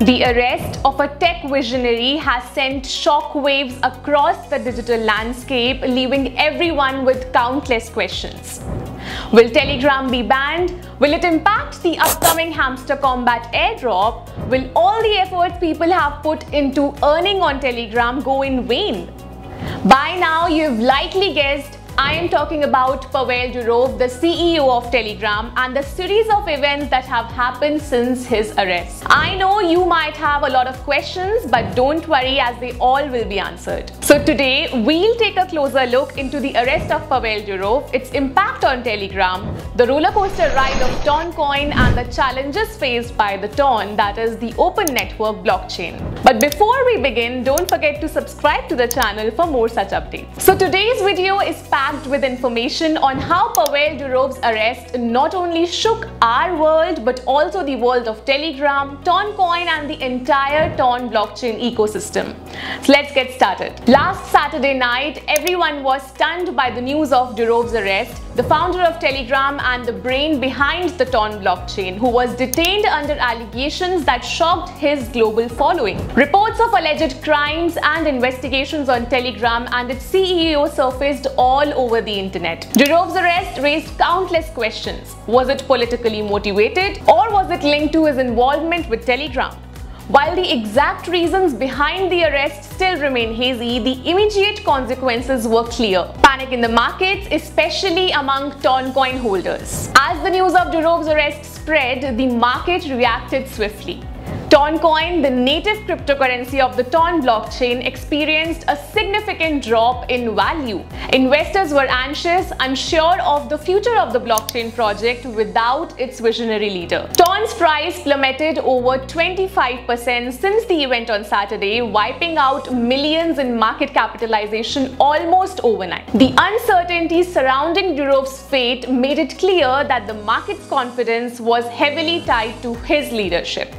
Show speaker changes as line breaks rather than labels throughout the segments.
The arrest of a tech visionary has sent shockwaves across the digital landscape, leaving everyone with countless questions. Will Telegram be banned? Will it impact the upcoming Hamster Combat airdrop? Will all the efforts people have put into earning on Telegram go in vain? By now, you've likely guessed I am talking about Pavel Durov, the CEO of Telegram, and the series of events that have happened since his arrest. I know you might have a lot of questions, but don't worry, as they all will be answered. So today, we'll take a closer look into the arrest of Pavel Durov, its impact on Telegram, the rollercoaster ride of Toncoin, and the challenges faced by the Ton, that is the open network blockchain. But before we begin, don't forget to subscribe to the channel for more such updates. So today's video is packed with information on how Pavel Durov's arrest not only shook our world but also the world of Telegram, Toncoin and the entire Ton blockchain ecosystem. So let's get started. Last Saturday night, everyone was stunned by the news of Durov's arrest, the founder of Telegram and the brain behind the Ton blockchain, who was detained under allegations that shocked his global following. Reports of alleged crimes and investigations on Telegram and its CEO surfaced all over the internet. Durov's arrest raised countless questions. Was it politically motivated, or was it linked to his involvement with Telegram? While the exact reasons behind the arrest still remain hazy, the immediate consequences were clear. Panic in the markets, especially among Toncoin holders. As the news of Durov's arrest spread, the market reacted swiftly. Toncoin, the native cryptocurrency of the Ton blockchain, experienced a significant drop in value. Investors were anxious, unsure of the future of the blockchain project without its visionary leader. Ton's price plummeted over 25% since the event on Saturday, wiping out millions in market capitalization almost overnight. The uncertainty surrounding Durov's fate made it clear that the market's confidence was heavily tied to his leadership.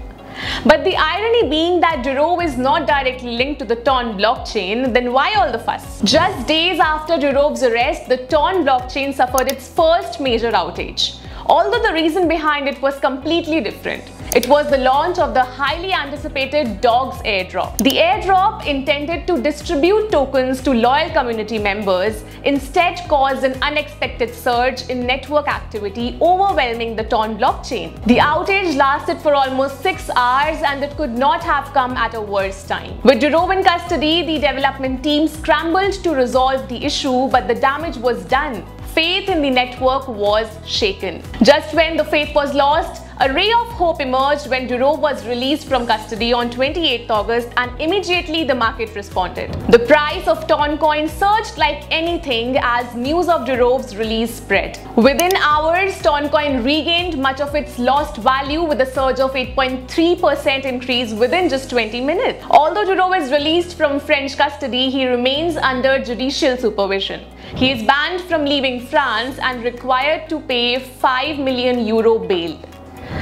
But the irony being that Durov is not directly linked to the Ton blockchain, then why all the fuss? Just days after Durov's arrest, the Ton blockchain suffered its first major outage. Although the reason behind it was completely different. It was the launch of the highly anticipated Dogs airdrop. The airdrop, intended to distribute tokens to loyal community members, instead caused an unexpected surge in network activity, overwhelming the Ton blockchain. The outage lasted for almost 6 hours, and it could not have come at a worse time. With Durov in custody, the development team scrambled to resolve the issue, but the damage was done. Faith in the network was shaken. Just when the faith was lost, a ray of hope emerged when Durov was released from custody on 28th August, and immediately the market responded. The price of Toncoin surged like anything as news of Durov's release spread. Within hours, Toncoin regained much of its lost value with a surge of 8.3% increase within just 20 minutes. Although Durov is released from French custody, he remains under judicial supervision. He is banned from leaving France and required to pay €5 million bail.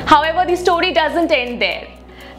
However, the story doesn't end there.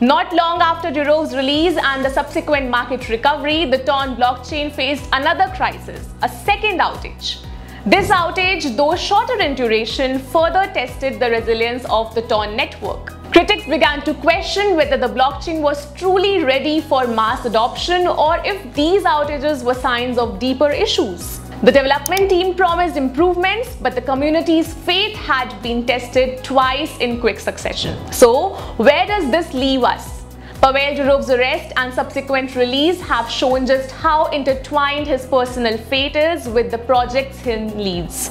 Not long after Durov's release and the subsequent market recovery, the Ton blockchain faced another crisis, a second outage. This outage, though shorter in duration, further tested the resilience of the Ton network. Critics began to question whether the blockchain was truly ready for mass adoption or if these outages were signs of deeper issues. The development team promised improvements, but the community's faith had been tested twice in quick succession. So, where does this leave us? Pavel Durov's arrest and subsequent release have shown just how intertwined his personal fate is with the projects he leads.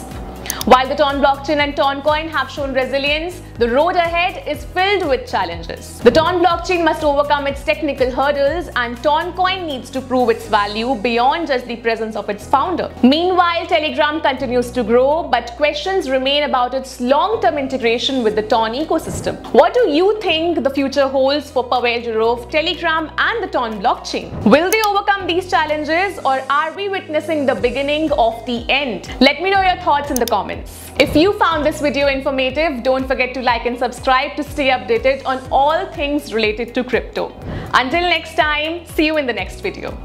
While the Ton blockchain and Toncoin have shown resilience, the road ahead is filled with challenges. The Ton blockchain must overcome its technical hurdles, and Toncoin needs to prove its value beyond just the presence of its founder. Meanwhile, Telegram continues to grow, but questions remain about its long-term integration with the Ton ecosystem. What do you think the future holds for Pavel Durov, Telegram and the Ton blockchain? Will they overcome these challenges, or are we witnessing the beginning of the end? Let me know your thoughts in the comments. If you found this video informative, don't forget to like and subscribe to stay updated on all things related to crypto. Until next time, see you in the next video.